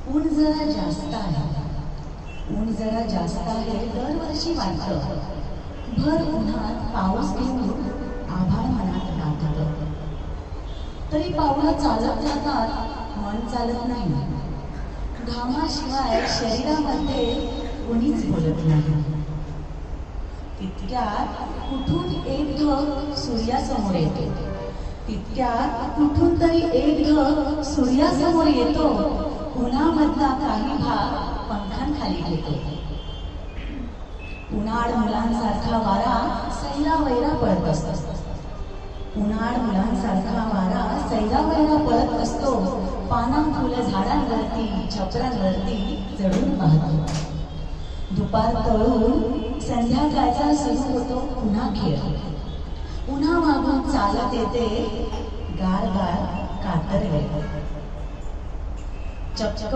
ऊन जरा जास्त आहे, ऊन जरा जास्त आहे दरवर्षी वाटतं. भर उन्हात पाऊस घेऊन आभाळ मनात नाचतं. तरी पावलं चालत जातात, मन चालत नाही. घामाशिवाय शरीरामध्ये कोणीच बोलत नाही. तितक्यात कुठून एक ढग सूर्यासमोर येतो. तितक्यात कुठून तरी एक ढग सूर्यासमोर येतो. उन्हामधला काही भाग पंखांखाली घेतो. उन्हाळ मुलांसारखा वारा सैरावैरा पळत असतो. उन्हाळ मुलांसारखा वारा सैरावैरा पळत असतो. पाना फुलं झाडांवरती छपरांवरती चढून पाहतो. दुपार तळून संध्याकाळचा सुरू होतो पुन्हा खेळ. उन्हा मागून चालत येते गार गार कातरवे. चक्क